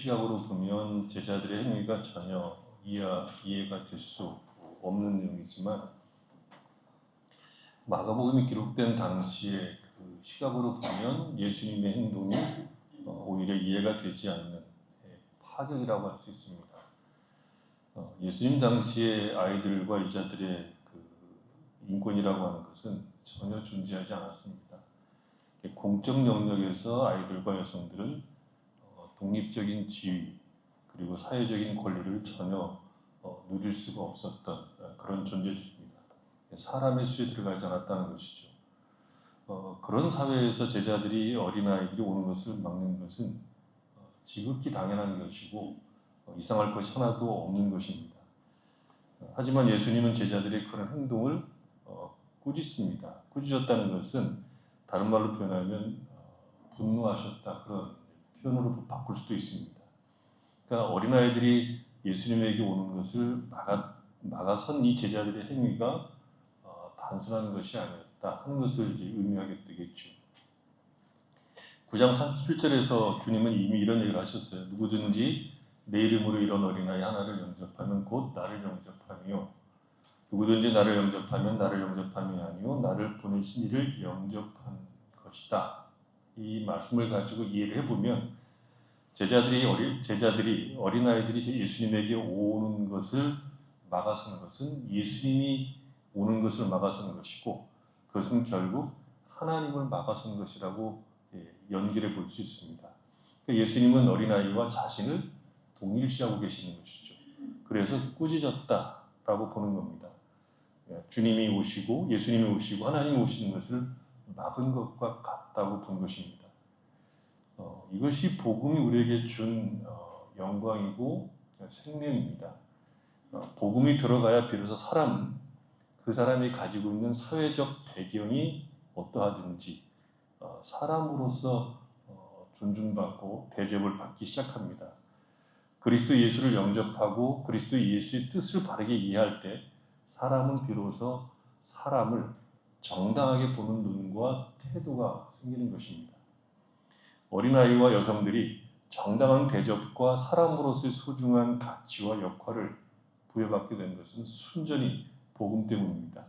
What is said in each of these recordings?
시각으로 보면 제자들의 행위가 전혀 이해가 될 수 없는 내용이지만 마가복음이 기록된 당시에 그 시각으로 보면 예수님의 행동이 오히려 이해가 되지 않는 파격이라고 할 수 있습니다. 예수님 당시에 아이들과 여자들의 그 인권이라고 하는 것은 전혀 존재하지 않았습니다. 공적 영역에서 아이들과 여성들은 독립적인 지위 그리고 사회적인 권리를 전혀 누릴 수가 없었던 그런 존재들입니다. 사람의 수에 들어가지 않았다는 것이죠. 그런 사회에서 제자들이 어린아이들이 오는 것을 막는 것은 지극히 당연한 것이고 이상할 것이 하나도 없는 것입니다. 하지만 예수님은 제자들의 그런 행동을 꾸짖습니다. 꾸짖었다는 것은 다른 말로 표현하면 분노하셨다 그런 표현으로 바꿀 수도 있습니다. 그러니까 어린아이들이 예수님에게 오는 것을 막아선 이 제자들의 행위가 단순한 것이 아니었다 하는 것을 이제 의미하게 되겠죠. 9장 37절에서 주님은 이미 이런 얘기를 하셨어요. 누구든지 내 이름으로 이런 어린아이 하나를 영접하면 곧 나를 영접하며 누구든지 나를 영접하면 나를 영접함이 아니요 나를 보내신 이를 영접한 것이다. 이 말씀을 가지고 이해를 해보면 제자들이 어린아이들이 예수님에게 오는 것을 막아서는 것은 예수님이 오는 것을 막아서는 것이고 그것은 결국 하나님을 막아서는 것이라고 연결해 볼 수 있습니다. 그러니까 예수님은 어린아이와 자신을 동일시하고 계시는 것이죠. 그래서 꾸짖었다라고 보는 겁니다. 예수님이 오시고 하나님이 오시는 것을 막은 것과 같다고 본 것입니다. 이것이 복음이 우리에게 준 영광이고 생명입니다. 복음이 들어가야 비로소 그 사람이 가지고 있는 사회적 배경이 어떠하든지 사람으로서 존중받고 대접을 받기 시작합니다. 그리스도 예수를 영접하고 그리스도 예수의 뜻을 바르게 이해할 때 사람은 비로소 사람을 정당하게 보는 눈과 태도가 생기는 것입니다. 어린아이와 여성들이 정당한 대접과 사람으로서의 소중한 가치와 역할을 부여받게 된 것은 순전히 복음 때문입니다.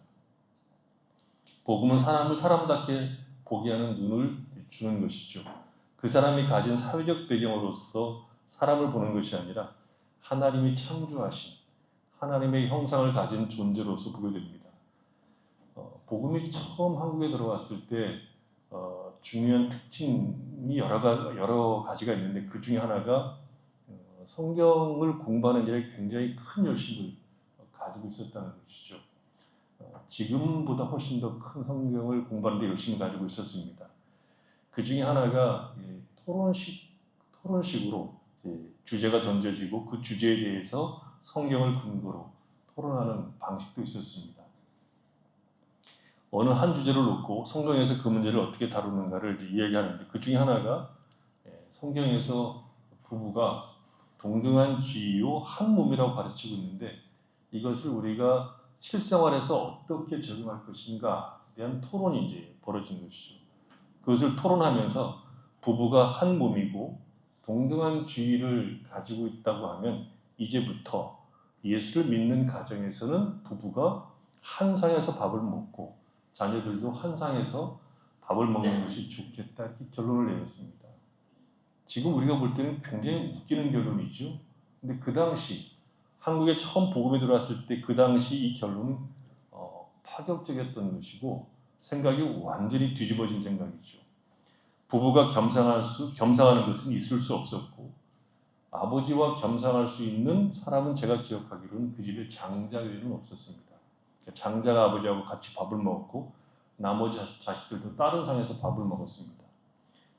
복음은 사람을 사람답게 보게 하는 눈을 주는 것이죠. 그 사람이 가진 사회적 배경으로서 사람을 보는 것이 아니라 하나님이 창조하신 하나님의 형상을 가진 존재로서 보게 됩니다. 복음이 처음 한국에 들어왔을 때 중요한 특징이 여러 가지가 있는데 그 중에 하나가 성경을 공부하는 일에 굉장히 큰 열심을 가지고 있었다는 것이죠. 지금보다 훨씬 더 큰 성경을 공부하는 데 열심을 가지고 있었습니다. 그 중에 하나가 토론식으로 주제가 던져지고 그 주제에 대해서 성경을 근거로 토론하는 방식도 있었습니다. 어느 한 주제를 놓고 성경에서 그 문제를 어떻게 다루는가를 이야기하는데 그 중에 하나가 성경에서 부부가 동등한 쥐요 한 몸이라고 가르치고 있는데 이것을 우리가 실생활에서 어떻게 적용할 것인가에 대한 토론이 이제 벌어진 것이죠. 그것을 토론하면서 부부가 한 몸이고 동등한 쥐를 가지고 있다고 하면 이제부터 예수를 믿는 가정에서는 부부가 한 상에서 밥을 먹고 자녀들도 한 상에서 밥을 먹는 것이 좋겠다 이렇게 결론을 내렸습니다. 지금 우리가 볼 때는 굉장히 웃기는 결론이죠. 근데 그 당시 한국에 처음 복음이 들어왔을 때 그 당시 이 결론은 파격적이었던 것이고 생각이 완전히 뒤집어진 생각이죠. 부부가 겸상하는 것은 있을 수 없었고 아버지와 겸상할 수 있는 사람은 제가 기억하기로는 그 집에 장자 외에는 없었습니다. 장자가 아버지하고 같이 밥을 먹었고 나머지 자식들도 다른 상에서 밥을 먹었습니다.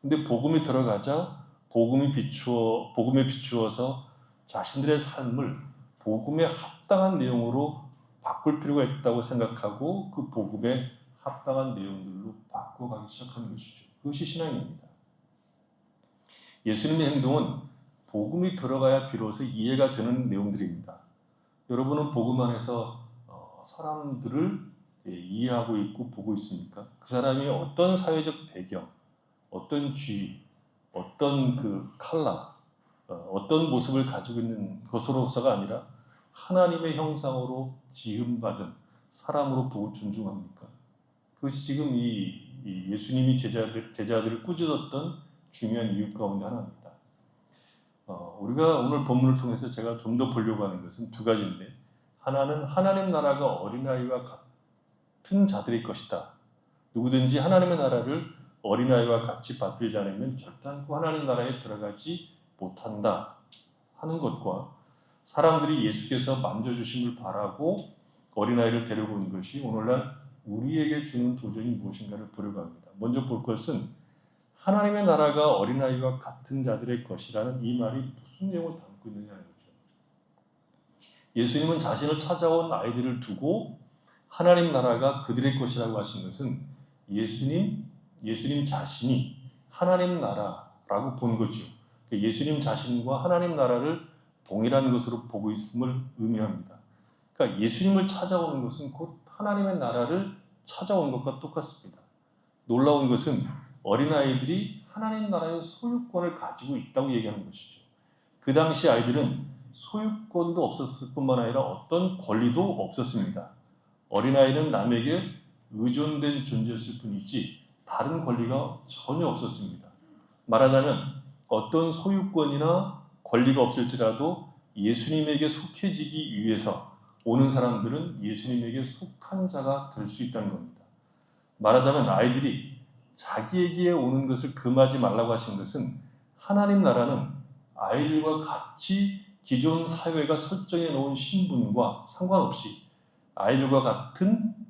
근데 복음이 들어가자 복음에 비추어서 자신들의 삶을 복음에 합당한 내용으로 바꿀 필요가 있다고 생각하고 그 복음에 합당한 내용들로 바꿔가기 시작하는 것이죠. 그것이 신앙입니다. 예수님의 행동은 복음이 들어가야 비로소 이해가 되는 내용들입니다. 여러분은 복음 안에서 사람들을 이해하고 있고 보고 있습니까? 그 사람이 어떤 사회적 배경, 어떤 주의, 어떤 그 컬러, 어떤 모습을 가지고 있는 것으로서가 아니라 하나님의 형상으로 지음받은 사람으로 보고 존중합니까? 그것이 지금 이 예수님이 제자들을 꾸짖었던 중요한 이유 가운데 하나입니다. 우리가 오늘 본문을 통해서 제가 좀 더 보려고 하는 것은 두 가지인데, 하나는 하나님 나라가 어린아이와 같은 자들의 것이다. 누구든지 하나님의 나라를 어린아이와 같이 받들지 않으면 결단코 하나님 나라에 들어가지 못한다 하는 것과, 사람들이 예수께서 만져주심을 바라고 어린아이를 데리고 온 것이 오늘날 우리에게 주는 도전이 무엇인가를 보려고 합니다. 먼저 볼 것은 하나님의 나라가 어린아이와 같은 자들의 것이라는 이 말이 무슨 내용을 담고 있느냐는 거죠. 예수님은 자신을 찾아온 아이들을 두고 하나님 나라가 그들의 것이라고 하신 것은 예수님 자신이 하나님 나라라고 본 거죠. 예수님 자신과 하나님 나라를 동일한 것으로 보고 있음을 의미합니다. 그러니까 예수님을 찾아오는 것은 곧 하나님의 나라를 찾아온 것과 똑같습니다. 놀라운 것은 어린아이들이 하나님 나라의 소유권을 가지고 있다고 얘기하는 것이죠. 그 당시 아이들은 소유권도 없었을 뿐만 아니라 어떤 권리도 없었습니다. 어린아이는 남에게 의존된 존재였을 뿐이지 다른 권리가 전혀 없었습니다. 말하자면 어떤 소유권이나 권리가 없을지라도 예수님에게 속해지기 위해서 오는 사람들은 예수님에게 속한 자가 될 수 있다는 겁니다. 말하자면 아이들이 자기에게 오는 것을 금하지 말라고 하신 것은 하나님 나라는 아이들과 같이 기존 사회가 설정해 놓은 신분과 상관없이 아이들과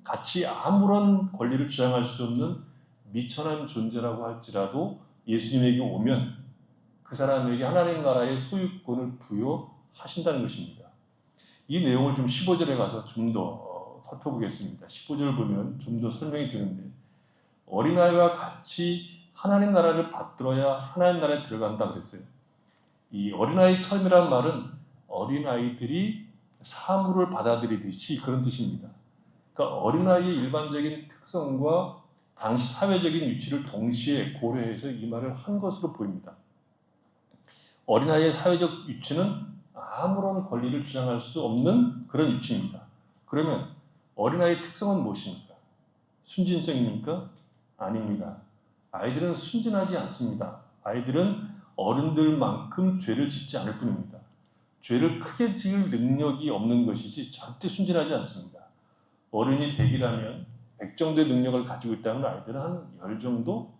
같이 아무런 권리를 주장할 수 없는 미천한 존재라고 할지라도 예수님에게 오면 그 사람에게 하나님 나라의 소유권을 부여하신다는 것입니다. 이 내용을 좀 15절에 가서 좀 더 살펴보겠습니다. 15절을 보면 좀 더 설명이 되는데, 어린아이와 같이 하나님 나라를 받들어야 하나님 나라에 들어간다 그랬어요. 이 어린아이처럼이라는 말은 어린아이들이 사물을 받아들이듯이 그런 뜻입니다. 그러니까 어린아이의 일반적인 특성과 당시 사회적인 위치를 동시에 고려해서 이 말을 한 것으로 보입니다. 어린아이의 사회적 위치는 아무런 권리를 주장할 수 없는 그런 위치입니다. 그러면 어린아이의 특성은 무엇입니까? 순진성입니까? 아닙니다. 아이들은 순진하지 않습니다. 아이들은 어른들만큼 죄를 짓지 않을 뿐입니다. 죄를 크게 지을 능력이 없는 것이지 절대 순진하지 않습니다. 어른이 100이라면 100 정도의 능력을 가지고 있다면 아이들은 한 10 정도?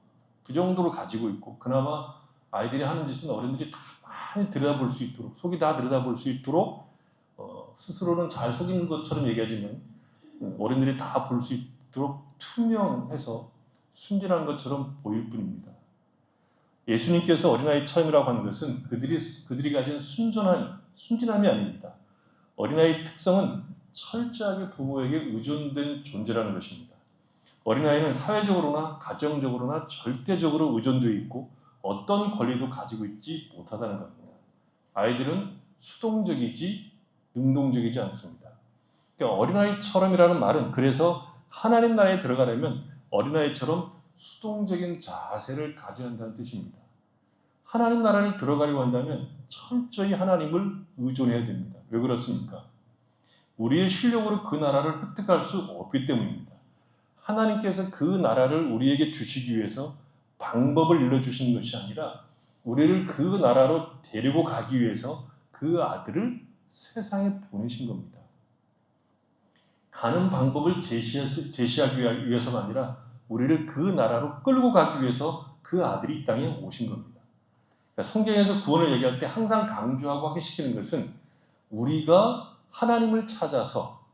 그 정도로 가지고 있고, 그나마 아이들이 하는 짓은 어른들이 다 많이 들여다볼 수 있도록, 속이 다 들여다볼 수 있도록 스스로는 잘 속이는 것처럼 얘기하지만 어른들이 다 볼 수 있도록 투명해서 순진한 것처럼 보일 뿐입니다. 예수님께서 어린아이 처음이라고 하는 것은 그들이 가진 순진함이 아닙니다. 어린아이의 특성은 철저하게 부모에게 의존된 존재라는 것입니다. 어린아이는 사회적으로나 가정적으로나 절대적으로 의존되어 있고 어떤 권리도 가지고 있지 못하다는 겁니다. 아이들은 수동적이지 능동적이지 않습니다. 그러니까 어린아이처럼이라는 말은 그래서 하나님 나라에 들어가려면 어린아이처럼 수동적인 자세를 가져야 한다는 뜻입니다. 하나님 나라를 들어가려고 한다면 철저히 하나님을 의존해야 됩니다. 왜 그렇습니까? 우리의 실력으로 그 나라를 획득할 수 없기 때문입니다. 하나님께서 그 나라를 우리에게 주시기 위해서 방법을 일러주신 것이 아니라 우리를 그 나라로 데리고 가기 위해서 그 아들을 세상에 보내신 겁니다. 가는 방법을 제시하기 위해서가 아니라 우리를 그 나라로 끌고 가기 위해서 그 아들이 이 땅에 오신 겁니다. 그러니까 성경에서 구원을 얘기할 때 항상 강조하고 확인시키는 것은 우리가 하나님을 찾아서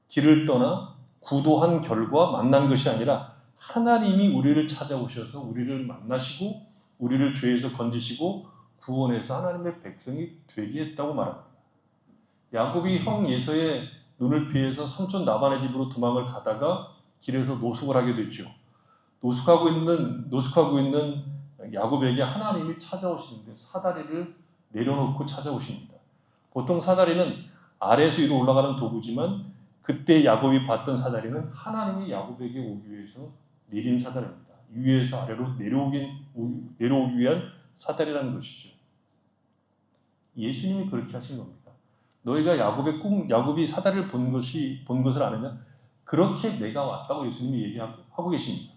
길을 떠나 구도한 결과 만난 것이 아니라 하나님이 우리를 찾아오셔서 우리를 만나시고 우리를 죄에서 건지시고 구원해서 하나님의 백성이 되게 했다고 말합니다. 야곱이 형 예서의 눈을 피해서 삼촌 라반의 집으로 도망을 가다가 길에서 노숙을 하게 됐죠. 노숙하고 있는 야곱에게 하나님이 찾아오시는데 사다리를 내려놓고 찾아오십니다. 보통 사다리는 아래에서 위로 올라가는 도구지만 그때 야곱이 봤던 사다리는 하나님이 야곱에게 오기 위해서 내린 사다리입니다. 위에서 아래로 내려오기 위한 사다리라는 것이죠. 예수님이 그렇게 하신 겁니다. 너희가 야곱이 사다리를 본 것을 아느냐? 그렇게 내가 왔다고 예수님이 얘기하고 계십니다.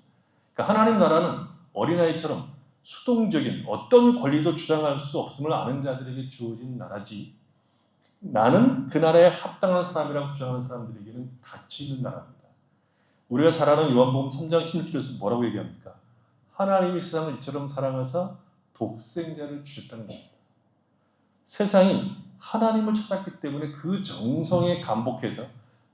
그러니까 하나님 나라는 어린아이처럼 수동적인 어떤 권리도 주장할 수 없음을 아는 자들에게 주어진 나라지, 나는 그 나라에 합당한 사람이라고 주장하는 사람들에게는 닫혀 있는 나라입니다. 우리가 잘 아는 요한복음 3장 16절에서 뭐라고 얘기합니까? 하나님이 세상을 이처럼 사랑하사 독생자를 주셨다는 겁니다. 세상이 하나님을 찾았기 때문에 그 정성에 감복해서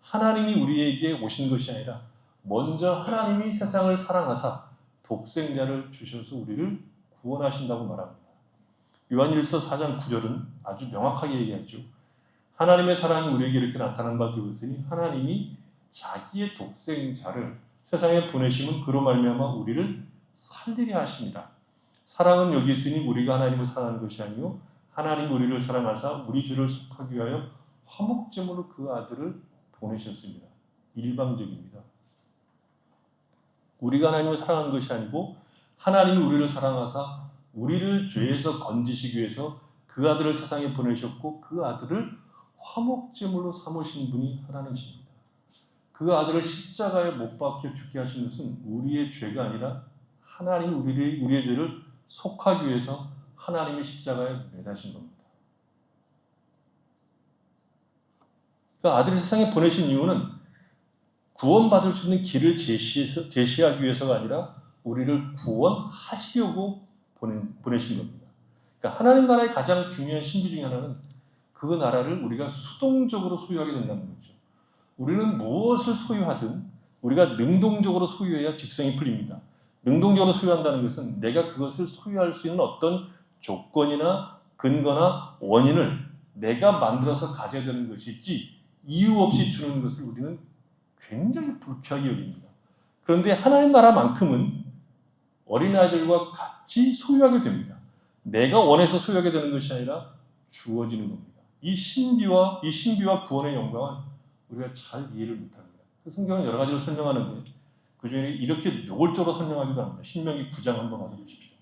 하나님이 우리에게 오신 것이 아니라 먼저 하나님이 세상을 사랑하사 독생자를 주셔서 우리를 구원하신다고 말합니다. 요한일서 4장 9절은 아주 명확하게 얘기하죠. 하나님의 사랑이 우리에게 이렇게 나타난 바 되었으니 하나님이 자기의 독생자를 세상에 보내심은 그로 말미암아 우리를 살리게 하십니다. 사랑은 여기 있으니 우리가 하나님을 사랑하는 것이 아니요 하나님 우리를 사랑하사 우리 죄를 속하기 위하여 화목제물로 그 아들을 보내셨습니다. 일방적입니다. 우리가 하나님을 사랑하는 것이 아니고 하나님이 우리를 사랑하사 우리를 죄에서 건지시기 위해서 그 아들을 세상에 보내셨고 그 아들을 화목제물로 삼으신 분이 하나님이십니다. 그 아들을 십자가에 못 박혀 죽게 하신 것은 우리의 죄가 아니라 하나님이 우리의 죄를 속하기 위해서 하나님의 십자가에 매다신 겁니다. 그 아들을 세상에 보내신 이유는 구원받을 수 있는 길을 제시하기 위해서가 아니라 우리를 구원하시려고 보내신 겁니다. 그러니까 하나님 나라의 가장 중요한 신비 중에 하나는 그 나라를 우리가 수동적으로 소유하게 된다는 거죠. 우리는 무엇을 소유하든 우리가 능동적으로 소유해야 직성이 풀립니다. 능동적으로 소유한다는 것은 내가 그것을 소유할 수 있는 어떤 조건이나 근거나 원인을 내가 만들어서 가져야 되는 것이지 이유 없이 주는 것을 우리는 굉장히 불쾌하게 여깁니다. 그런데 하나님 나라만큼은 어린아이들과 같이 소유하게 됩니다. 내가 원해서 소유하게 되는 것이 아니라 주어지는 겁니다. 이 신비와 구원의 영광은 우리가 잘 이해를 못합니다. 성경은 여러 가지로 설명하는데 그 중에 이렇게 노골적으로 설명하기도 합니다. 신명기 9장 한번 가서 보십시오.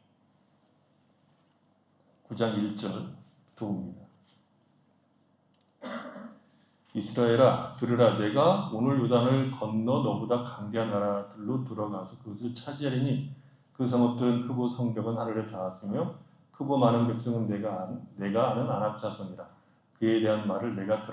9장 1절 도입니다. 이스라엘아 들으라 내가 오늘 요단을 건너 너보다 강대한 나라들로 들어가서 그것을 차지하리니 그 성읍들은 크고 성벽은 하늘에 닿았으며 크고 많은 백성은 내가 아는 아낙 자손이라. 그에 대한 말을 내가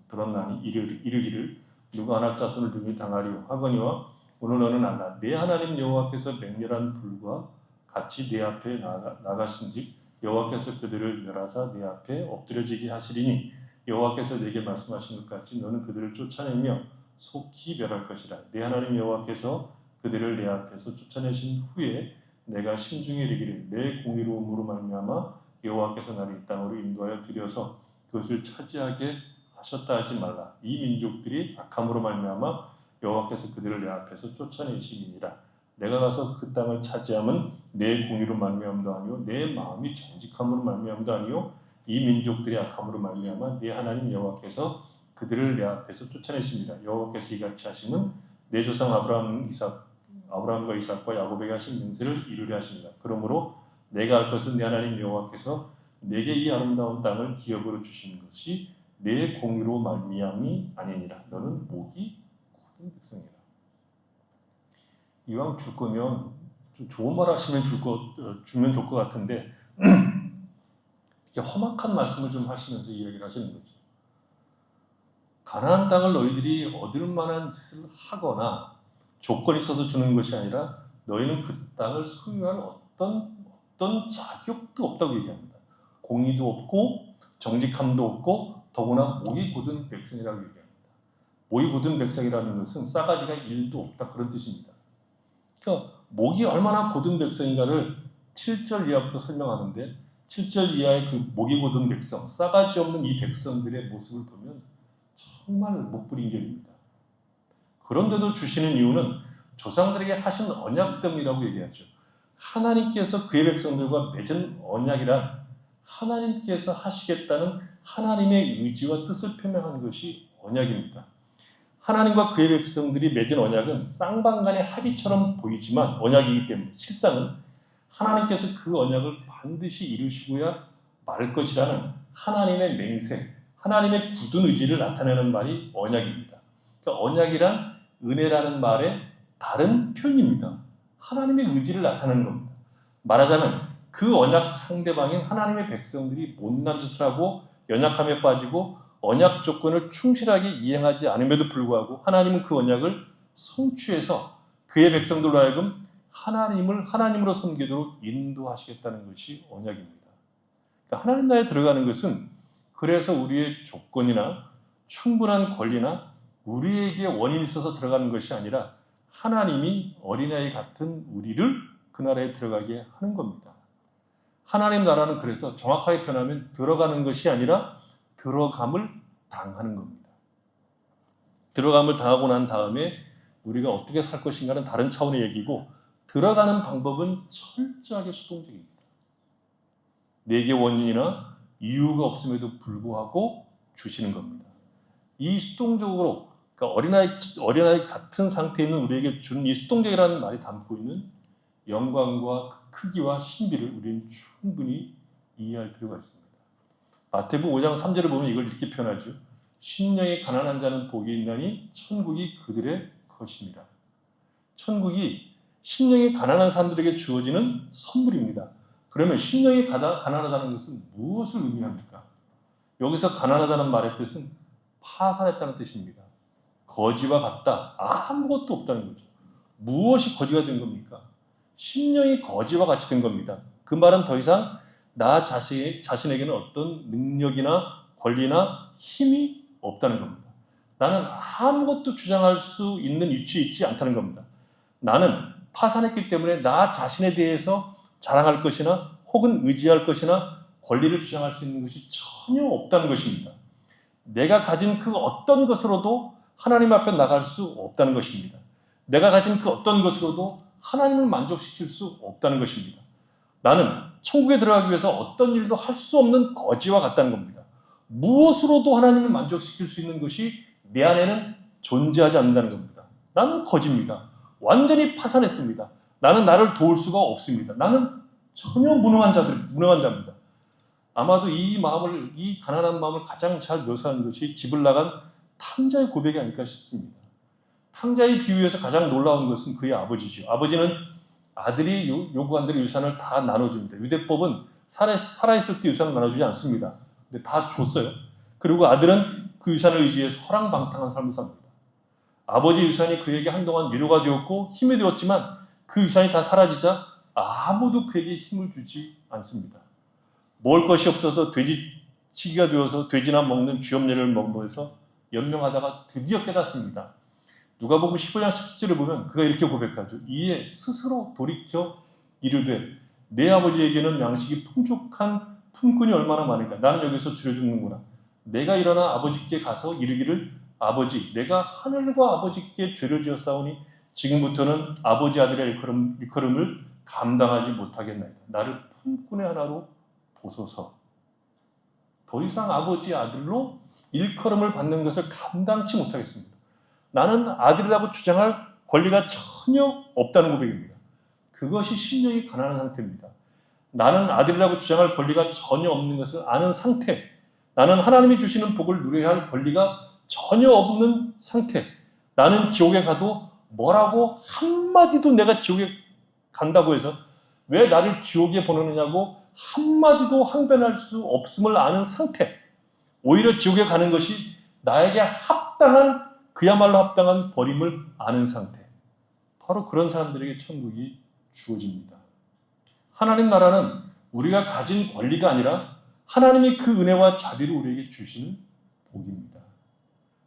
들었나니 이르기를 누가 아낙 자손을 등에 당하리요 하거니와 오늘 너는 알라 내 하나님 여호와께서 맹렬한 불과 같이 내 앞에 나가신즉 여호와께서 그들을 멸하사 내 앞에 엎드려지게 하시리니 여호와께서 내게 말씀하신 것 같이 너는 그들을 쫓아내며 속히 멸할 것이라. 내 하나님 여호와께서 그들을 내 앞에서 쫓아내신 후에 내가 심중에 이르기를 내 공의로움으로 말미암아 여호와께서 나를 이 땅으로 인도하여 들여서 그것을 차지하게 하셨다 하지 말라. 이 민족들이 악함으로 말미암아 여호와께서 그들을 내 앞에서 쫓아내시니라. 내가 가서 그 땅을 차지함은 내 공의로 말미암도 아니요 내 마음이 정직함으로 말미암도 아니요 이 민족들이 악함으로 말미암아 내 하나님 여호와께서 그들을 내 앞에서 쫓아내십니다. 여호와께서 이같이 하심은 내 조상 아브라함과 이삭과 야곱에게 하신 맹세를 이루려 하십니다. 그러므로 내가 할 것은 내 하나님 여호와께서 내게 이 아름다운 땅을 기업으로 주신 것이 내 공의로 말미암이 아니니라. 너는 목이 곧은 백성이라. 이왕 줄 거면 좀 좋은 말 하시면 주면 좋을 것 같은데 이렇게 험악한 말씀을 좀 하시면서 이야기를 하시는 거죠. 가나안 땅을 너희들이 얻을 만한 짓을 하거나 조건이 있어서 주는 것이 아니라 너희는 그 땅을 소유할 어떤 자격도 없다고 얘기합니다. 공의도 없고 정직함도 없고 더구나 목이 곧은 백성이라고 얘기합니다. 목이 곧은 백성이라는 것은 싸가지가 1도 없다 그런 뜻입니다. 그러니까 목이 얼마나 곧은 백성인가를 7절 이하부터 설명하는데 7절 이하의 그 목이 곧은 백성, 싸가지 없는 이 백성들의 모습을 보면 정말 목부림결입니다. 그런데도 주시는 이유는 조상들에게 하신 언약 때문이라고 얘기하죠. 하나님께서 그의 백성들과 맺은 언약이란 하나님께서 하시겠다는 하나님의 의지와 뜻을 표명한 것이 언약입니다. 하나님과 그의 백성들이 맺은 언약은 쌍방간의 합의처럼 보이지만 언약이기 때문에 실상은 하나님께서 그 언약을 반드시 이루시고야 말 것이라는 하나님의 맹세, 하나님의 굳은 의지를 나타내는 말이 언약입니다. 그러니까 언약이란 은혜라는 말의 다른 표현입니다. 하나님의 의지를 나타내는 겁니다. 말하자면 그 언약 상대방인 하나님의 백성들이 못난 짓을 하고 연약함에 빠지고 언약 조건을 충실하게 이행하지 않음에도 불구하고 하나님은 그 언약을 성취해서 그의 백성들로 하여금 하나님을 하나님으로 섬기도록 인도하시겠다는 것이 언약입니다. 그러니까 하나님 나라에 들어가는 것은 그래서 우리의 조건이나 충분한 권리나 우리에게 원인이 있어서 들어가는 것이 아니라 하나님이 어린아이 같은 우리를 그 나라에 들어가게 하는 겁니다. 하나님 나라는 그래서 정확하게 표현하면 들어가는 것이 아니라 들어감을 당하는 겁니다. 들어감을 당하고 난 다음에 우리가 어떻게 살 것인가는 다른 차원의 얘기고 들어가는 방법은 철저하게 수동적입니다. 내게 원인이나 이유가 없음에도 불구하고 주시는 겁니다. 이 수동적으로 그러니까 어린아이 같은 상태에 있는 우리에게 주는 이 수동적이라는 말이 담고 있는 영광과 크기와 신비를 우리는 충분히 이해할 필요가 있습니다. 마태복음 5장 3절을 보면 이걸 이렇게 표현하죠. 심령이 가난한 자는 복이 있나니 천국이 그들의 것입니다. 천국이 심령이 가난한 사람들에게 주어지는 선물입니다. 그러면 심령이 가난하다는 것은 무엇을 의미합니까? 여기서 가난하다는 말의 뜻은 파산했다는 뜻입니다. 거지와 같다. 아무것도 없다는 거죠. 무엇이 거지가 된 겁니까? 심령이 거지와 같이 된 겁니다. 그 말은 더 이상 나 자신에게는 어떤 능력이나 권리나 힘이 없다는 겁니다. 나는 아무것도 주장할 수 있는 위치에 있지 않다는 겁니다. 나는 파산했기 때문에 나 자신에 대해서 자랑할 것이나 혹은 의지할 것이나 권리를 주장할 수 있는 것이 전혀 없다는 것입니다. 내가 가진 그 어떤 것으로도 하나님 앞에 나갈 수 없다는 것입니다. 내가 가진 그 어떤 것으로도 하나님을 만족시킬 수 없다는 것입니다. 나는 천국에 들어가기 위해서 어떤 일도 할 수 없는 거지와 같다는 겁니다. 무엇으로도 하나님을 만족시킬 수 있는 것이 내 안에는 존재하지 않는다는 겁니다. 나는 거지입니다. 완전히 파산했습니다. 나는 나를 도울 수가 없습니다. 나는 전혀 무능한 자입니다. 아마도 이 가난한 마음을 가장 잘 묘사한 것이 집을 나간 탕자의 고백이 아닐까 싶습니다. 탕자의 비유에서 가장 놀라운 것은 그의 아버지죠. 아버지는 아들이 요구한 대로 유산을 다 나눠줍니다. 유대법은 살아있을 때 유산을 나눠주지 않습니다. 근데 다 줬어요. 그리고 아들은 그 유산을 의지해서 허랑방탕한 삶을 삽니다. 아버지 유산이 그에게 한동안 위로가 되었고 힘이 되었지만 그 유산이 다 사라지자 아무도 그에게 힘을 주지 않습니다. 먹을 것이 없어서 돼지치기가 되어서 돼지나 먹는 쥐염례를 먹으면서 연명하다가 드디어 깨닫습니다. 누가복음 15장 17절을 보면 그가 이렇게 고백하죠. 이에 스스로 돌이켜 이르되 내 아버지에게는 양식이 풍족한 품꾼이 얼마나 많을까. 나는 여기서 줄여 죽는구나. 내가 일어나 아버지께 가서 이르기를 아버지 내가 하늘과 아버지께 죄를 지었사오니 지금부터는 아버지 아들의 일컬음을 감당하지 못하겠나이다. 나를 품꾼의 하나로 보소서. 더 이상 아버지 아들로 일컬음을 받는 것을 감당치 못하겠습니다. 나는 아들이라고 주장할 권리가 전혀 없다는 고백입니다. 그것이 심령이 가난한 상태입니다. 나는 아들이라고 주장할 권리가 전혀 없는 것을 아는 상태, 나는 하나님이 주시는 복을 누려야 할 권리가 전혀 없는 상태, 나는 지옥에 가도 뭐라고 한마디도 내가 지옥에 간다고 해서 왜 나를 지옥에 보내느냐고 한마디도 항변할 수 없음을 아는 상태, 오히려 지옥에 가는 것이 나에게 그야말로 합당한 벌임을 아는 상태, 바로 그런 사람들에게 천국이 주어집니다. 하나님 나라는 우리가 가진 권리가 아니라 하나님이 그 은혜와 자비를 우리에게 주시는 복입니다.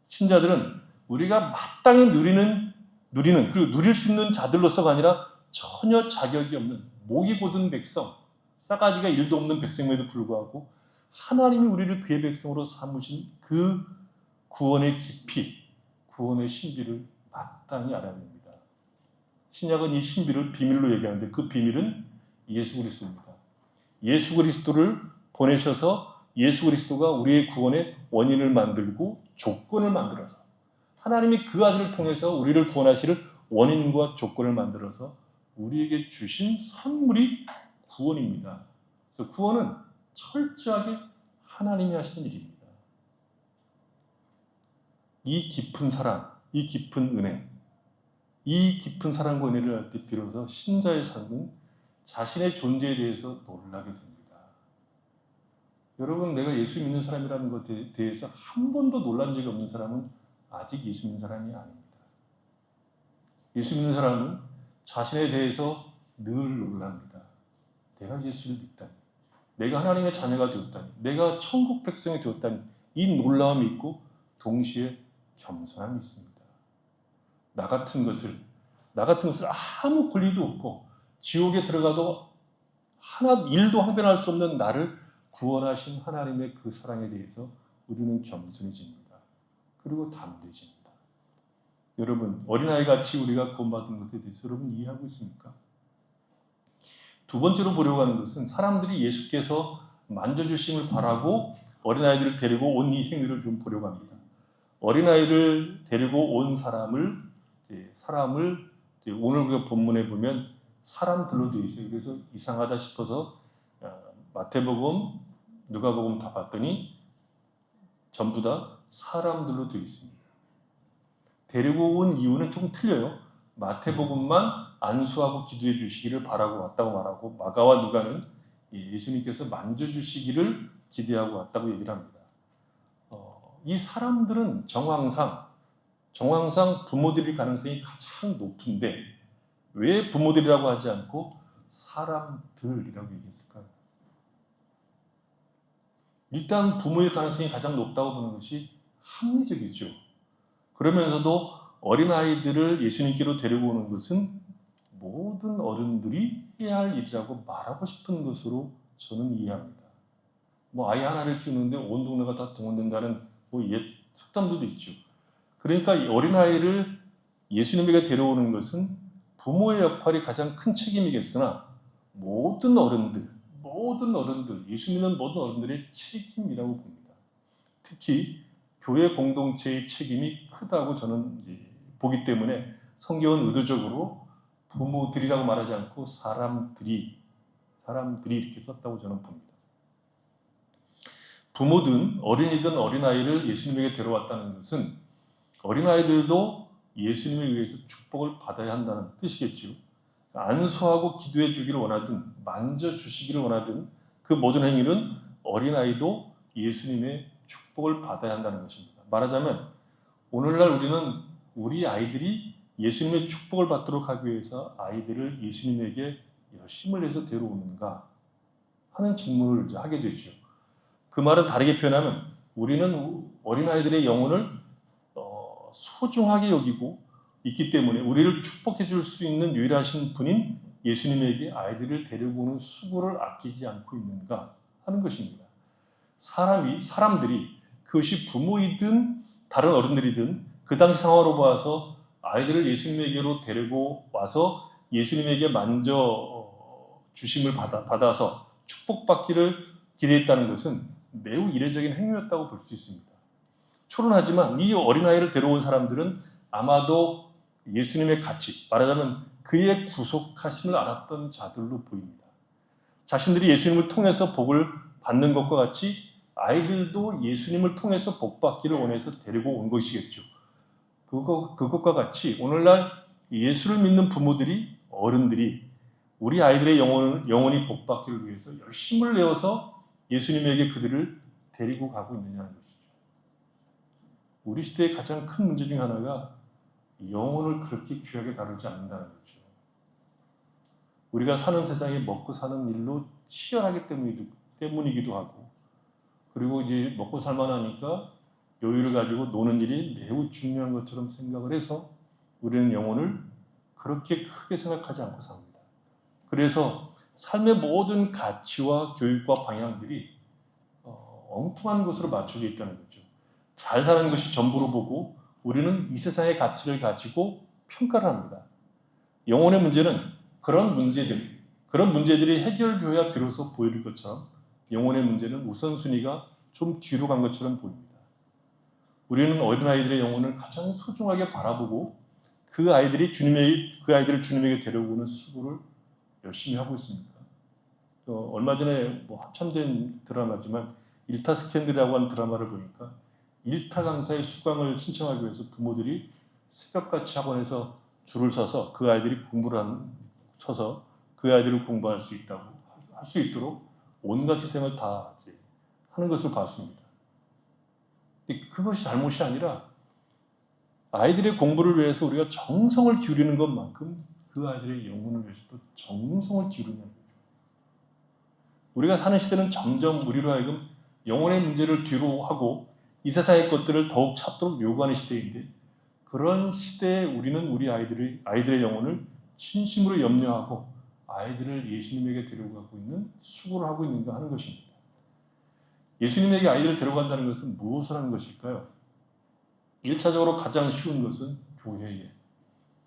신자들은 우리가 마땅히 누리는 그리고 누릴 수 있는 자들로서가 아니라 전혀 자격이 없는 목이 곧은 백성, 싸가지가 1도 없는 백성임에도 불구하고 하나님이 우리를 그의 백성으로 삼으신 그 구원의 깊이, 구원의 신비를 마땅히 알아야 합니다. 신약은 이 신비를 비밀로 얘기하는데 그 비밀은 예수 그리스도입니다. 예수 그리스도를 보내셔서 예수 그리스도가 우리의 구원의 원인을 만들고 조건을 만들어서 하나님이 그 아들을 통해서 우리를 구원하시는 원인과 조건을 만들어서 우리에게 주신 선물이 구원입니다. 그래서 구원은 철저하게 하나님이 하시는 일입니다. 이 깊은 사랑, 이 깊은 은혜, 이 깊은 사랑과 은혜를 알 때 비로소 신자의 삶은 자신의 존재에 대해서 놀라게 됩니다. 여러분, 내가 예수 믿는 사람이라는 것에 대해서 한 번도 놀란 적이 없는 사람은 아직 예수 믿는 사람이 아닙니다. 예수 믿는 사람은 자신에 대해서 늘 놀랍니다. 내가 예수를 믿다니, 내가 하나님의 자녀가 되었다니, 내가 천국 백성이 되었다니, 이 놀라움이 있고 동시에 겸손함이 있습니다. 나 같은 것을 아무 권리도 없고 지옥에 들어가도 하나 일도 항변할 수 없는 나를 구원하신 하나님의 그 사랑에 대해서 우리는 겸손해집니다. 그리고 담대해집니다. 여러분, 어린아이같이 우리가 구원받은 것에 대해서 여러분 이해하고 있습니까? 두 번째로 보려고 하는 것은 사람들이 예수께서 만져주심을 바라고 어린아이들을 데리고 온 이 행위를 좀 보려고 합니다. 어린아이를 데리고 온 사람을 오늘 우리가 본문에 보면 사람들로 되어 있어요. 그래서 이상하다 싶어서 마태복음, 누가복음 다 봤더니 전부 다 사람들로 되어 있습니다. 데리고 온 이유는 좀 틀려요. 마태복음만 안수하고 기도해 주시기를 바라고 왔다고 말하고, 마가와 누가는 예수님께서 만져주시기를 기대하고 왔다고 얘기를 합니다. 이 사람들은 정황상 부모들일 가능성이 가장 높은데 왜 부모들이라고 하지 않고 사람들이라고 얘기했을까요? 일단 부모일 가능성이 가장 높다고 보는 것이 합리적이죠. 그러면서도 어린아이들을 예수님께로 데리고 오는 것은 모든 어른들이 해야 할 일이라고 말하고 싶은 것으로 저는 이해합니다. 아이 하나를 키우는데 온 동네가 다 동원된다는 옛 속담들도 있죠. 그러니까 이 어린아이를 예수님에게 데려오는 것은 부모의 역할이 가장 큰 책임이겠으나 모든 어른들, 예수 믿는 모든 어른들의 책임이라고 봅니다. 특히 교회 공동체의 책임이 크다고 저는 보기 때문에 성경은 의도적으로 부모들이라고 말하지 않고 사람들이 이렇게 썼다고 저는 봅니다. 부모든 어린이든 어린아이를 예수님에게 데려왔다는 것은 어린아이들도 예수님에 의해서 축복을 받아야 한다는 뜻이겠죠. 안수하고 기도해 주기를 원하든 만져주시기를 원하든 그 모든 행위는 어린아이도 예수님의 축복을 받아야 한다는 것입니다. 말하자면 오늘날 우리는 우리 아이들이 예수님의 축복을 받도록 하기 위해서 아이들을 예수님에게 열심을 내서 데려오는가 하는 질문을 이제 하게 되죠. 그 말은 다르게 표현하면 우리는 어린아이들의 영혼을 소중하게 여기고 있기 때문에 우리를 축복해 줄 수 있는 유일하신 분인 예수님에게 아이들을 데려오는 수고를 아끼지 않고 있는가 하는 것입니다. 사람들이 그것이 부모이든 다른 어른들이든 그 당시 상황으로 봐서 아이들을 예수님에게로 데리고 와서 예수님에게 만져 주심을 받아서 축복받기를 기대했다는 것은 매우 이례적인 행위였다고 볼 수 있습니다. 초론하지만 이 어린아이를 데려온 사람들은 아마도 예수님의 가치, 말하자면 그의 구속하심을 알았던 자들로 보입니다. 자신들이 예수님을 통해서 복을 받는 것과 같이 아이들도 예수님을 통해서 복받기를 원해서 데리고 온 것이겠죠. 그것과 같이 오늘날 예수를 믿는 부모들이, 어른들이 우리 아이들의 영혼이 복받기를 위해서 열심을 내어서 예수님에게 그들을 데리고 가고 있느냐는 것이죠. 우리 시대의 가장 큰 문제 중 하나가 영혼을 그렇게 귀하게 다루지 않는다는 거죠. 우리가 사는 세상에 먹고 사는 일로 치열하기 때문이기도 하고, 그리고 이제 먹고 살만하니까 여유를 가지고 노는 일이 매우 중요한 것처럼 생각을 해서 우리는 영혼을 그렇게 크게 생각하지 않고 삽니다. 그래서 삶의 모든 가치와 교육과 방향들이 엉뚱한 것으로 맞춰져 있다는 거죠. 잘 사는 것이 전부로 보고 우리는 이 세상의 가치를 가지고 평가를 합니다. 영혼의 문제는 그런 문제들이 해결되어야 비로소 보일 것처럼 영혼의 문제는 우선순위가 좀 뒤로 간 것처럼 보입니다. 우리는 어린아이들의 영혼을 가장 소중하게 바라보고 그 아이들을 주님에게 데려오는 수고를 열심히 하고 있습니다. 얼마 전에 한참 된 드라마지만 일타 스캔들이라고 하는 드라마를 보니까 일타 강사의 수강을 신청하기 위해서 부모들이 새벽같이 학원에서 줄을 서서 그 아이들이 서서 그 아이들을 공부할 수 있도록 온갖 희생을 다 하는 것을 봤습니다. 그것이 잘못이 아니라 아이들의 공부를 위해서 우리가 정성을 기울이는 것만큼 그 아이들의 영혼을 위해서도 정성을 기울이는 거죠. 우리가 사는 시대는 점점 우리로 하여금 영혼의 문제를 뒤로 하고 이 세상의 것들을 더욱 찾도록 요구하는 시대인데, 그런 시대에 우리는 우리 아이들의 영혼을 진심으로 염려하고 아이들을 예수님에게 데려가고 있는 수고를 하고 있는가 하는 것입니다. 예수님에게 아이들을 데려간다는 것은 무엇을 하는 것일까요? 1차적으로 가장 쉬운 것은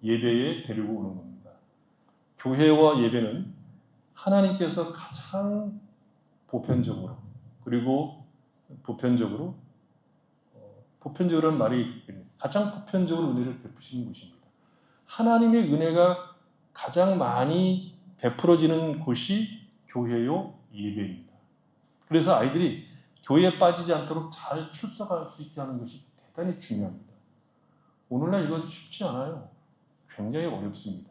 예배에 데리고 오는 겁니다. 교회와 예배는 하나님께서 가장 보편적으로, 그리고 보편적으로는 말이 가장 보편적으로 은혜를 베푸시는 곳입니다. 하나님의 은혜가 가장 많이 베풀어지는 곳이 교회요 예배입니다. 그래서 아이들이 교회에 빠지지 않도록 잘 출석할 수 있게 하는 것이 대단히 중요합니다. 오늘날 이것도 쉽지 않아요. 굉장히 어렵습니다.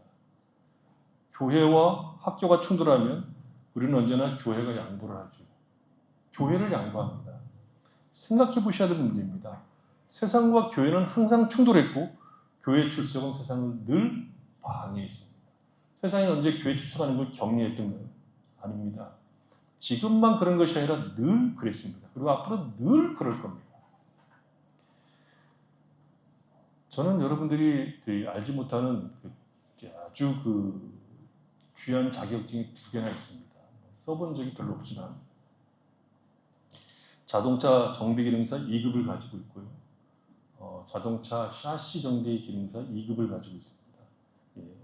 교회와 학교가 충돌하면 우리는 언제나 교회가 양보를 하죠. 교회를 양보합니다. 생각해 보셔야 될 문제입니다. 세상과 교회는 항상 충돌했고 교회 출석은 세상을 늘 방해했습니다. 세상이 언제 교회 출석하는 걸 격려했던가요? 아닙니다. 지금만 그런 것이 아니라 늘 그랬습니다. 그리고 앞으로 늘 그럴 겁니다. 저는 여러분들이 알지 못하는 아주 귀한 자격증이 2개나 있습니다. 써본 적이 별로 없지만 자동차 정비기능사 2급을 가지고 있고요. 자동차 샤시 정비 기능사 2급을 가지고 있습니다.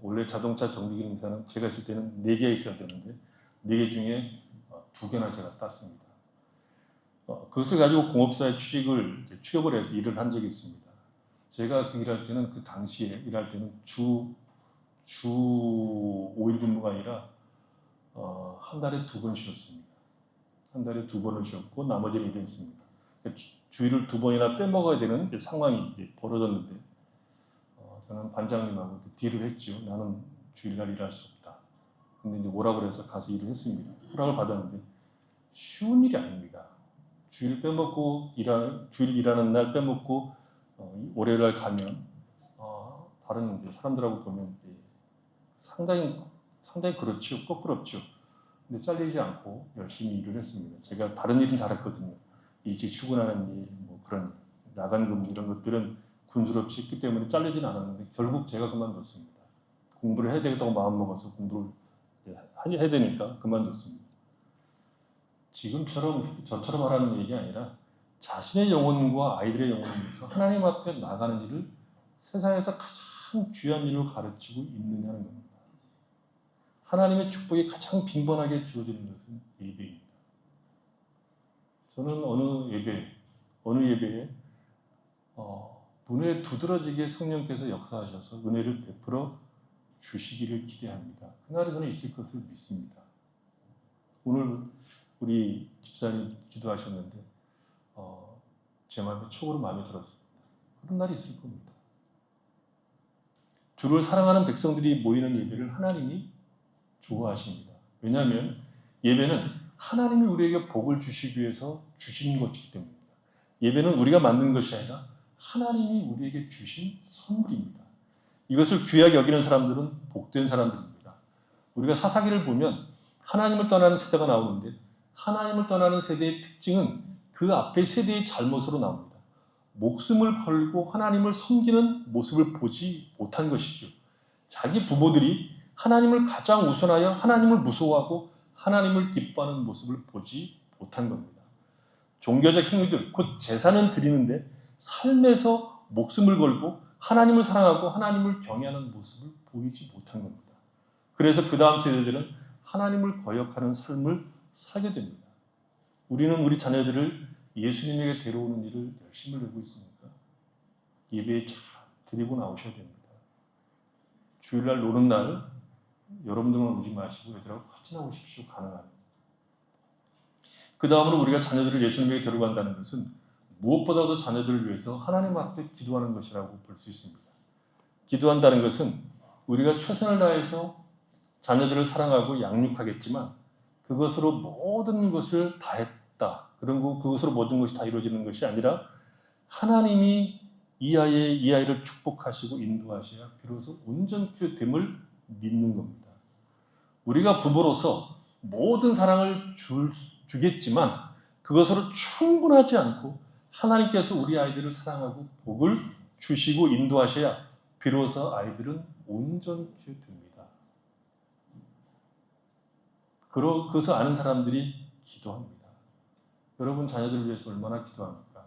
원래 자동차 정비기능사는 제가 있을 때는 4개 있어야 되는데 4개 중에 2개나 제가 땄습니다. 그것을 가지고 공업사에 취업을 해서 일을 한 적이 있습니다. 제가 일할 때는 그 당시에 일할 때는 주 5일 근무가 아니라 한 달에 2번 쉬었습니다. 한 달에 2번을 쉬었고 나머지는 일을 했습니다. 주일을 2번이나 빼먹어야 되는 상황이 벌어졌는데 저는 반장님하고 딜을 했죠. 나는 주일날 일할 수 없다. 근데 이제 오라고 해서 가서 일을 했습니다. 허락을 받았는데 쉬운 일이 아닙니다. 주일 일하는 날 빼먹고 월요일날 가면 다른 사람들하고 보면 상당히 그렇죠. 거꾸럽죠. 근데 잘리지 않고 열심히 일을 했습니다. 제가 다른 일은 잘했거든요. 일찍 출근하는 일, 그런 야간 근무 이런 것들은 군수롭지 했기 때문에 잘리진 않았는데 결국 제가 그만뒀습니다. 공부를 해야 되겠다고 마음먹어서 공부를 해야 되니까 그만뒀습니다. 지금처럼 저처럼 하라는 얘기가 아니라 자신의 영혼과 아이들의 영혼을 위해서 하나님 앞에 나가는 일을 세상에서 가장 귀한 일로 가르치고 있느냐는 겁니다. 하나님의 축복이 가장 빈번하게 주어지는 것은 예배입니다. 저는 어느 예배에 눈에 두드러지게 성령께서 역사하셔서 은혜를 베풀어 주시기를 기대합니다. 그날은 저는 있을 것을 믿습니다. 오늘 우리 집사님 기도하셨는데 제 마음에 촉으로 마음에 들었습니다. 그런 날이 있을 겁니다. 주를 사랑하는 백성들이 모이는 예배를 하나님이 좋아하십니다. 왜냐하면 예배는 하나님이 우리에게 복을 주시기 위해서 주신 것이기 때문입니다. 예배는 우리가 만든 것이 아니라 하나님이 우리에게 주신 선물입니다. 이것을 귀하게 여기는 사람들은 복된 사람들입니다. 우리가 사사기를 보면 하나님을 떠나는 세대가 나오는데 하나님을 떠나는 세대의 특징은 그 앞의 세대의 잘못으로 나옵니다. 목숨을 걸고 하나님을 섬기는 모습을 보지 못한 것이죠. 자기 부모들이 하나님을 가장 우선하여 하나님을 무서워하고 하나님을 기뻐하는 모습을 보지 못한 겁니다. 종교적 행위들, 곧 제사는 드리는데 삶에서 목숨을 걸고 하나님을 사랑하고 하나님을 경외하는 모습을 보이지 못한 겁니다. 그래서 그 다음 세대들은 하나님을 거역하는 삶을 살게 됩니다. 우리는 우리 자녀들을 예수님에게 데려오는 일을 열심히 하고 있습니까? 예배에 잘 드리고 나오셔야 됩니다. 주일날 노는 날 여러분들만 오지 마시고 애들하고 같이 나오십시오. 가능하면. 그 다음으로 우리가 자녀들을 예수님에게 데려간다는 것은 무엇보다도 자녀들을 위해서 하나님 앞에 기도하는 것이라고 볼 수 있습니다. 기도한다는 것은 우리가 최선을 다해서 자녀들을 사랑하고 양육하겠지만 그것으로 모든 것을 다했다. 그리고 그것으로 모든 것이 다 이루어지는 것이 아니라 하나님이 이 아이를 축복하시고 인도하셔야 비로소 온전케 됨을 믿는 겁니다. 우리가 부모로서 모든 사랑을 주겠지만 그것으로 충분하지 않고 하나님께서 우리 아이들을 사랑하고 복을 주시고 인도하셔야 비로소 아이들은 온전케 됩니다. 그것을 아는 사람들이 기도합니다. 여러분 자녀들을 위해서 얼마나 기도합니까?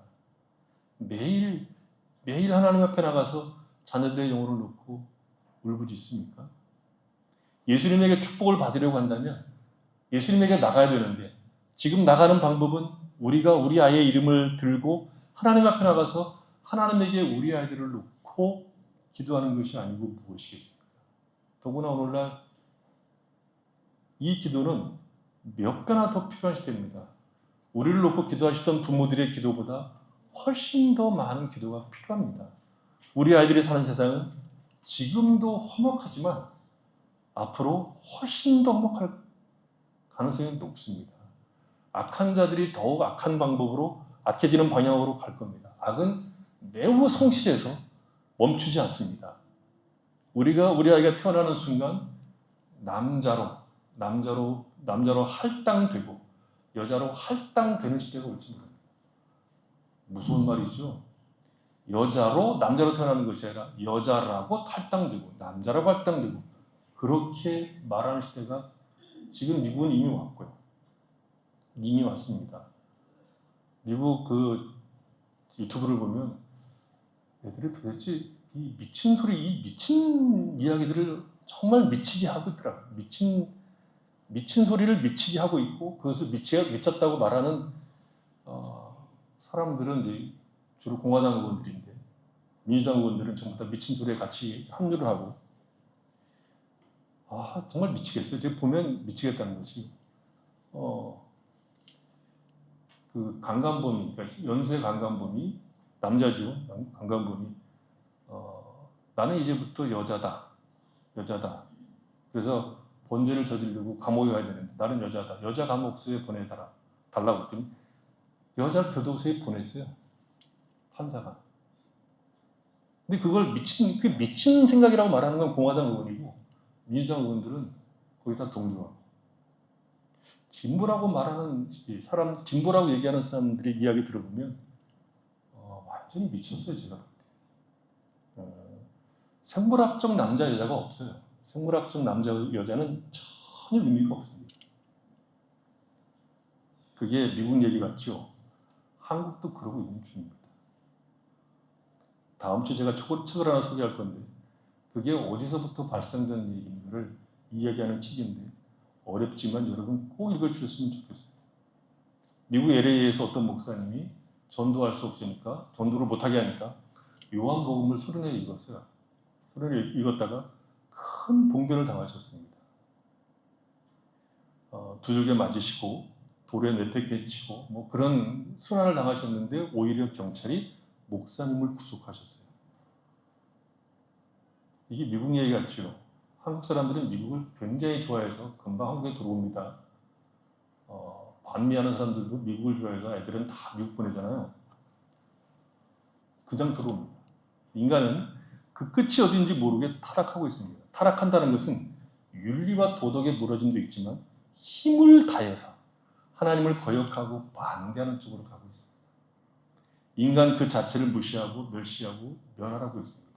매일 하나님 앞에 나가서 자녀들의 영혼을 놓고 울부짖습니까? 예수님에게 축복을 받으려고 한다면 예수님에게 나가야 되는데 지금 나가는 방법은 우리가 우리 아이의 이름을 들고 하나님 앞에 나가서 하나님에게 우리 아이들을 놓고 기도하는 것이 아니고 무엇이겠습니까? 더구나 오늘날 이 기도는 몇 배나 더 필요한 시대입니다. 우리를 놓고 기도하시던 부모들의 기도보다 훨씬 더 많은 기도가 필요합니다. 우리 아이들이 사는 세상은 지금도 험악하지만 앞으로 훨씬 더 험악할 가능성이 높습니다. 악한 자들이 더욱 악한 방법으로 악해지는 방향으로 갈 겁니다. 악은 매우 성실해서 멈추지 않습니다. 우리 아이가 태어나는 순간 남자로 할당되고 여자로 할당되는 시대가 올지 모릅니다. 무서운 말이죠. 남자로 태어나는 것이 아니라 여자라고 할당되고 남자라고 할당되고 그렇게 말하는 시대가 지금 미국은 이미 왔고요. 이미 왔습니다. 미국 그 유튜브를 보면 애들이 도대체 이 미친 이야기들을 정말 미치게 하고 있더라고요. 미친 소리를 미치게 하고 있고 그것을 미쳤다고 말하는 사람들은 주로 공화당 의원들인데 민주당 의원들은 전부 다 미친 소리에 같이 합류를 하고 정말 미치겠어요. 제가 보면 미치겠다는 것이 그 강간범이, 그러니까 연쇄 강간범이 남자죠. 강간범이 나는 이제부터 여자다. 그래서 범죄를 저지르고 감옥에 가야 되는데 나는 여자다. 여자 감옥소에 달라고 했더니 여자 교도소에 보냈어요. 판사가. 근데 그걸 미친 생각이라고 말하는 건 공화당 의원이고 민주당 의원들은 거의 다 동조하고. 진보라고 얘기하는 사람들의 이야기 들어보면 완전히 미쳤어요. 제가 볼 때. 생물학적 남자 여자가 없어요. 생물학적 남자 여자는 전혀 의미가 없습니다. 그게 미국 얘기 같죠. 한국도 그러고 있는 중입니다. 다음 주 제가 책을 하나 소개할 건데 그게 어디서부터 발생된 얘기인가를 이야기하는 책인데 어렵지만 여러분 꼭 읽어주셨으면 좋겠습니다. 미국 LA에서 어떤 목사님이 전도할 수 없으니까 전도를 못하게 하니까 요한복음을 소리내 읽었어요. 소리내 읽었다가 큰 봉변을 당하셨습니다. 두들겨 맞으시고 돌에 내팽개치고 뭐 그런 순환을 당하셨는데 오히려 경찰이 목사님을 구속하셨어요. 이게 미국 얘기 같죠. 한국 사람들은 미국을 굉장히 좋아해서 금방 한국에 들어옵니다. 반미하는 사람들도 미국을 좋아해서 애들은 다 미국 보내잖아요. 그냥 들어옵니다. 인간은 그 끝이 어딘지 모르게 타락하고 있습니다. 타락한다는 것은 윤리와 도덕의 무너짐도 있지만 힘을 다해서 하나님을 거역하고 반대하는 쪽으로 가고 있습니다. 인간 그 자체를 무시하고 멸시하고 멸하라고 있습니다.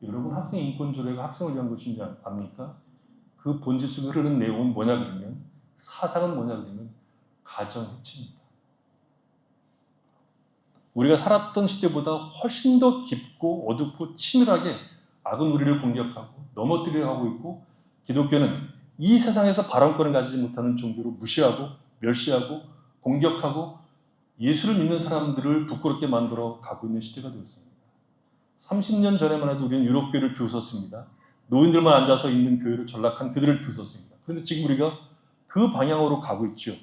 여러분 학생 인권 조례가 학생을 위한 것인지 압니까? 그 본질 속에 흐르는 내용은 뭐냐 그러면 사상은 뭐냐 그러면 가정 해체입니다. 우리가 살았던 시대보다 훨씬 더 깊고 어둡고 치밀하게 악은 우리를 공격하고 넘어뜨리려 하고 있고 기독교는 이 세상에서 발언권을 가지지 못하는 종교로 무시하고 멸시하고 공격하고 예수를 믿는 사람들을 부끄럽게 만들어 가고 있는 시대가 되었습니다. 30년 전에만 해도 우리는 유럽교회를 비웃었습니다. 노인들만 앉아서 있는 교회를 전락한 그들을 비웃었습니다. 그런데 지금 우리가 그 방향으로 가고 있죠.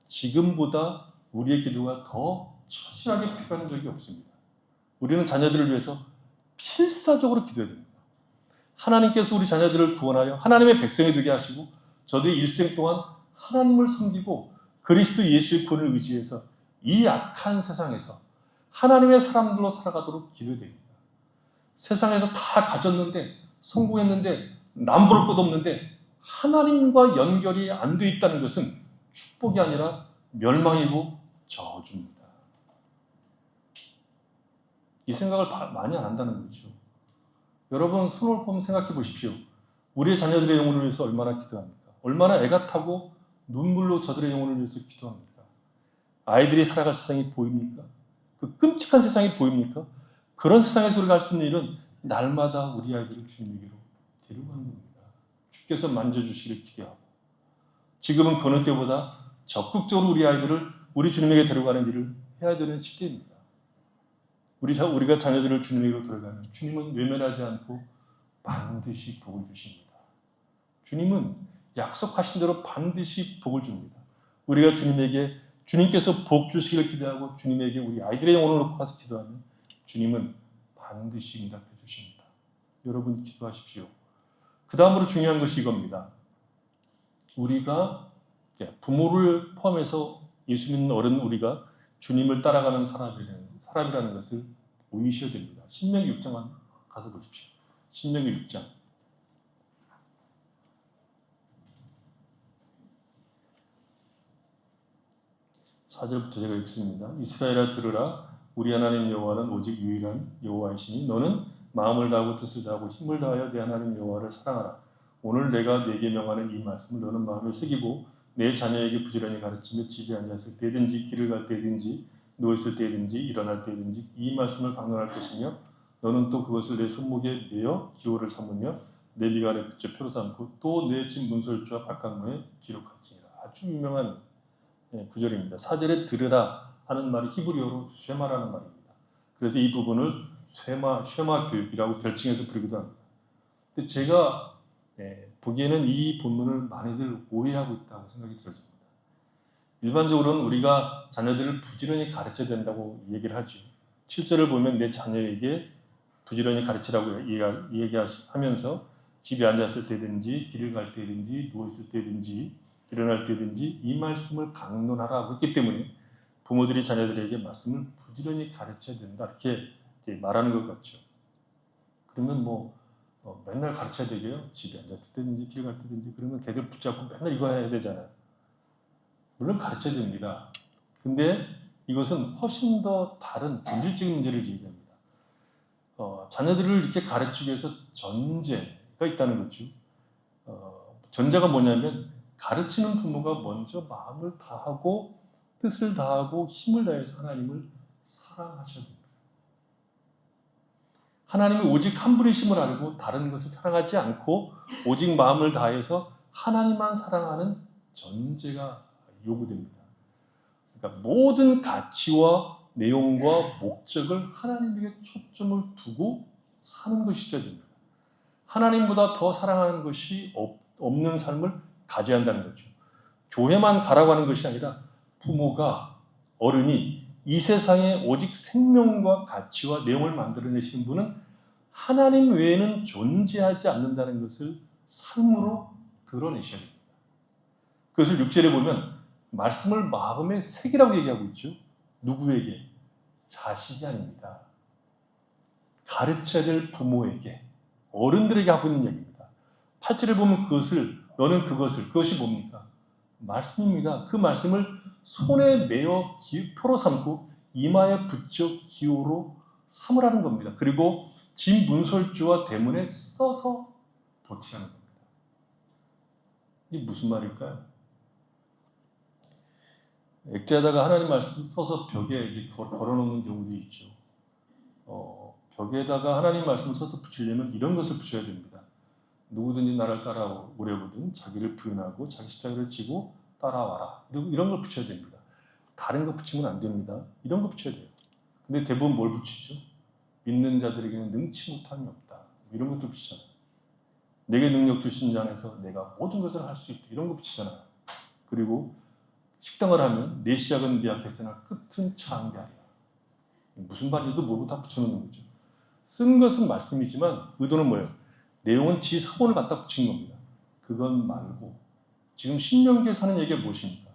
지금보다 우리의 기도가 더 처절하게 필요한 적이 없습니다. 우리는 자녀들을 위해서 필사적으로 기도해야 됩니다. 하나님께서 우리 자녀들을 구원하여 하나님의 백성이 되게 하시고 저들이 일생 동안 하나님을 섬기고 그리스도 예수의 구원을 의지해서 이 악한 세상에서 하나님의 사람들로 살아가도록 기도해야 됩니다. 세상에서 다 가졌는데 성공했는데 남부를 것 없는데 하나님과 연결이 안 돼 있다는 것은 축복이 아니라 멸망이고 저주입니다. 이 생각을 많이 안 한다는 거죠. 여러분 손을 보면 생각해 보십시오. 우리의 자녀들의 영혼을 위해서 얼마나 기도합니까? 얼마나 애가 타고 눈물로 저들의 영혼을 위해서 기도합니까? 아이들이 살아갈 세상이 보입니까? 그 끔찍한 세상이 보입니까? 그런 세상에서 우리가 할 수 있는 일은 날마다 우리 아이들을 주님에게로 데려가는 겁니다. 주께서 만져주시기를 기대하고 지금은 그느 때보다 적극적으로 우리 아이들을 우리 주님에게 데려가는 일을 해야 되는 시대입니다. 우리가 자녀들을 주님에게로 데려가면 주님은 외면하지 않고 반드시 복을 주십니다. 주님은 약속하신 대로 반드시 복을 줍니다. 우리가 주님께서 복 주시기를 기대하고 주님에게 우리 아이들의 영혼을 놓고 가서 기도하면 주님은 반드시 응답해 주십니다. 여러분 기도하십시오. 그 다음으로 중요한 것이 이겁니다. 우리가 부모를 포함해서 예수 믿는 어른 우리가 주님을 따라가는 사람이라는 것을 보이셔야 됩니다. 신명기 6장 가서 보십시오. 신명기 6장 4절부터 제가 읽습니다. 이스라엘아 들으라. 우리 하나님 여호와는 오직 유일한 여호와이시니 너는 마음을 다하고 뜻을 다하고 힘을 다하여 내 하나님 여호와를 사랑하라. 오늘 내가 네게 명하는 이 말씀을 너는 마음에 새기고 내 자녀에게 부지런히 가르치며 집에 앉았을 때든지 길을 갈 때든지 누워있을 때든지 일어날 때든지 이 말씀을 강론할 것이며 너는 또 그것을 내 손목에 매어 기호를 삼으며 내 미간에 붙여 표로 삼고 또 내 집 문설주와 발칸문에 기록할지니라. 아주 유명한 구절입니다. 4절에 들으라 하는 말이 히브리어로 쉐마라는 말입니다. 그래서 이 부분을 쉐마 교육이라고 별칭해서 부르기도 합니다. 근데 제가 보기에는 이 본문을 많이들 오해하고 있다고 생각이 들어집니다. 일반적으로는 우리가 자녀들을 부지런히 가르쳐야 된다고 얘기를 하죠. 7절을 보면 내 자녀에게 부지런히 가르치라고 얘기하면서 집에 앉았을 때든지 길을 갈 때든지 누워있을 때든지 일어날 때든지 이 말씀을 강론하라고 했기 때문에 부모들이 자녀들에게 말씀을 부지런히 가르쳐야 된다 이렇게 말하는 것 같죠. 그러면 맨날 가르쳐야 되게요. 집에 앉았을 때든지 길 갈 때든지 그러면 걔들 붙잡고 맨날 이거 해야 되잖아요. 물론 가르쳐야 됩니다. 근데 이것은 훨씬 더 다른 본질적인 문제를 얘기합니다. 자녀들을 이렇게 가르치기 위해서 전제가 있다는 거죠. 전제가 뭐냐면 가르치는 부모가 먼저 마음을 다하고 뜻을 다하고 힘을 다해서 하나님을 사랑하셔야 됩니다. 하나님이 오직 한 분이심을 알고 다른 것을 사랑하지 않고 오직 마음을 다해서 하나님만 사랑하는 전제가 요구됩니다. 그러니까 모든 가치와 내용과 목적을 하나님에게 초점을 두고 사는 것이 있어야 됩니다. 하나님보다 더 사랑하는 것이 없는 삶을 가져야 한다는 거죠. 교회만 가라고 하는 것이 아니라 부모가 어른이 이 세상에 오직 생명과 가치와 내용을 만들어내시는 분은 하나님 외에는 존재하지 않는다는 것을 삶으로 드러내셔야 됩니다. 그것을 6절에 보면 말씀을 마음에 새기라고 얘기하고 있죠. 누구에게? 자식이 아닙니다. 가르쳐야 될 부모에게, 어른들에게 하고 있는 얘기입니다. 8절에 보면 그것이 뭡니까? 말씀입니다. 그 말씀을 손에 메어 표로 삼고 이마에 붙여 기호로 삼으라는 겁니다. 그리고 집 문설주와 대문에 써서 도치라는 겁니다. 이게 무슨 말일까요? 액자에다가 하나님 말씀을 써서 벽에 걸어놓는 경우도 있죠. 벽에다가 하나님 말씀을 써서 붙이려면 이런 것을 붙여야 됩니다. 누구든지 나를 따라오려거든 자기를 부인하고 자기 십자가를 지고 따라와라. 이런 걸 붙여야 됩니다. 다른 거 붙이면 안 됩니다. 이런 거 붙여야 돼요. 근데 대부분 뭘 붙이죠? 믿는 자들에게는 능치 못함이 없다. 이런 것도 붙이잖아요. 내게 능력 주신 자 안에서 내가 모든 것을 할 수 있다. 이런 거 붙이잖아요. 그리고 식당을 하면 내 시작은 미약했으나 끝은 차한 게 아니야. 무슨 말인지도 모르고 다 붙여놓는 거죠. 쓴 것은 말씀이지만 의도는 뭐예요? 내용은 지 소원을 갖다 붙인 겁니다. 그건 말고 지금 신명기에 사는 얘기가 무엇입니까?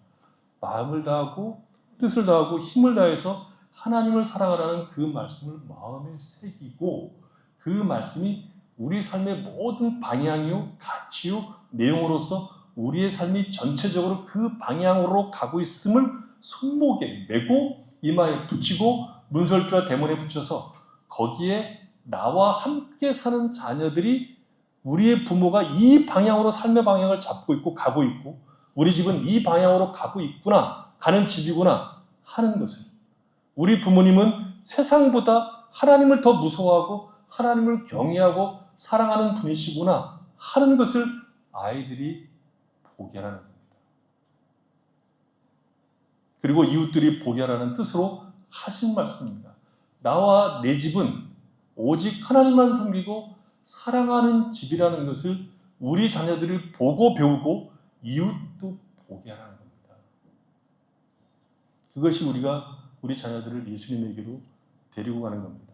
마음을 다하고 뜻을 다하고 힘을 다해서 하나님을 사랑하라는 그 말씀을 마음에 새기고 그 말씀이 우리 삶의 모든 방향이요, 가치요, 내용으로서 우리의 삶이 전체적으로 그 방향으로 가고 있음을 손목에 메고 이마에 붙이고 문설주와 대문에 붙여서 거기에 나와 함께 사는 자녀들이 우리의 부모가 이 방향으로 삶의 방향을 잡고 있고 가고 있고 우리 집은 이 방향으로 가고 있구나, 가는 집이구나 하는 것을 우리 부모님은 세상보다 하나님을 더 무서워하고 하나님을 경외하고 사랑하는 분이시구나 하는 것을 아이들이 보게 하라는 겁니다. 그리고 이웃들이 보게 하라는 뜻으로 하신 말씀입니다. 나와 내 집은 오직 하나님만 섬기고 사랑하는 집이라는 것을 우리 자녀들이 보고 배우고 이웃도 보게 하라는 겁니다. 그것이 우리가 우리 자녀들을 예수님에게로 데리고 가는 겁니다.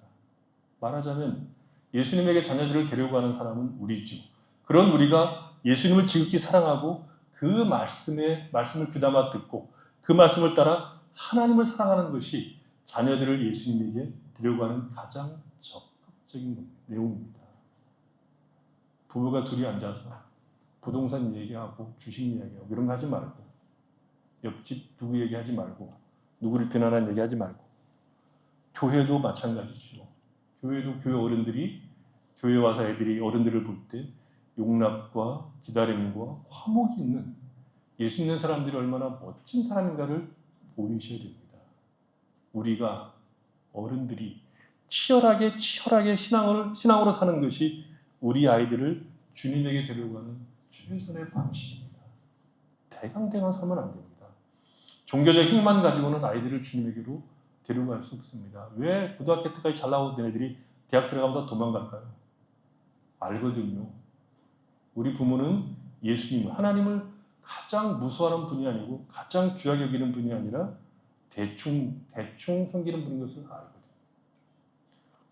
말하자면 예수님에게 자녀들을 데리고 가는 사람은 우리죠. 그런 우리가 예수님을 지극히 사랑하고 그 말씀을 귀담아 듣고 그 말씀을 따라 하나님을 사랑하는 것이 자녀들을 예수님에게 데려가는 가장 적극적인 내용입니다. 부부가 둘이 앉아서 부동산 얘기하고 주식 얘기하고 이런 거 하지 말고 옆집 누구 얘기하지 말고 누구를 비난하는 얘기하지 말고 교회도 마찬가지죠. 교회도 교회 어른들이 교회 와서 애들이 어른들을 볼 때 용납과 기다림과 화목이 있는 예수 믿는 사람들이 얼마나 멋진 사람인가를 보이셔야 됩니다. 우리가 어른들이 치열하게 신앙으로 사는 것이 우리 아이들을 주님에게 데려가는 최선의 방식입니다. 대강대강 살면 안 됩니다. 종교적 힘만 가지고는 아이들을 주님에게로 데려갈 수 없습니다. 왜 고등학교 때까지 잘 나오던 애들이 대학 들어가면 다 도망갈까요? 알거든요. 우리 부모는 예수님, 하나님을 가장 무서워하는 분이 아니고 가장 귀하게 여기는 분이 아니라 대충 섬기는 분인 것을 알거든요.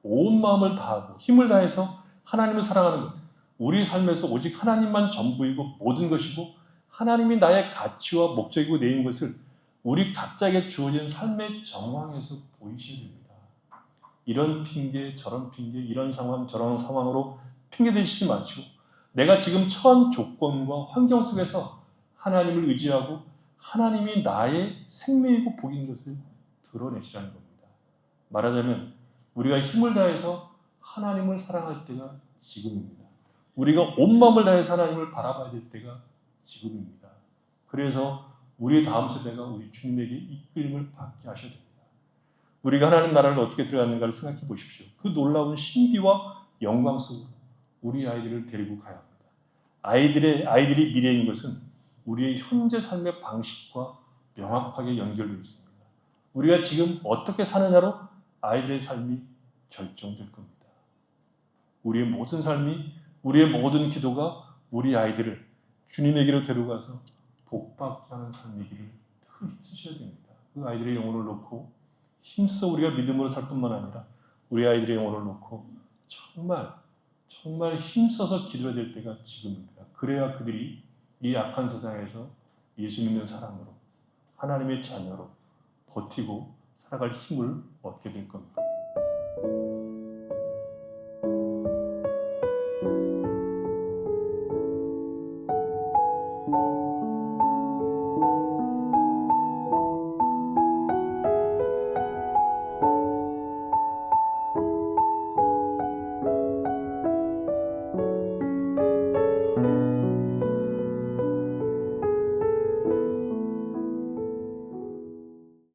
온 마음을 다하고 힘을 다해서 하나님을 사랑하는 것. 우리 삶에서 오직 하나님만 전부이고 모든 것이고 하나님이 나의 가치와 목적이고 내인 것을 우리 각자에게 주어진 삶의 정황에서 보이셔야 됩니다. 이런 핑계, 저런 핑계, 이런 상황, 저런 상황으로 핑계 대시지 마시고 내가 지금 처한 조건과 환경 속에서 하나님을 의지하고 하나님이 나의 생명이고 복인 것을 드러내시라는 겁니다. 말하자면 우리가 힘을 다해서 하나님을 사랑할 때가 지금입니다. 우리가 온 마음을 다해서 하나님을 바라봐야 될 때가 지금입니다. 그래서 우리의 다음 세대가 우리 주님에게 이끌림을 받게 하셔야 됩니다. 우리가 하나님 나라를 어떻게 들어갔는가를 생각해 보십시오. 그 놀라운 신비와 영광 속으로 우리 아이들을 데리고 가야 합니다. 아이들이 미래인 것은 우리의 현재 삶의 방식과 명확하게 연결되어 있습니다. 우리가 지금 어떻게 사느냐로 아이들의 삶이 결정될 겁니다. 우리의 모든 삶이, 우리의 모든 기도가 우리 아이들을 주님에게로 데려가서 복받게 하는 삶이기를 늘 힘쓰셔야 됩니다. 그 아이들의 영혼을 놓고 힘써 우리가 믿음으로 살 뿐만 아니라 우리 아이들의 영혼을 놓고 정말 힘써서 기도해야 될 때가 지금입니다. 그래야 그들이 이 악한 세상에서 예수 믿는 사람으로 하나님의 자녀로 버티고 살아갈 힘을 얻게 될 겁니다.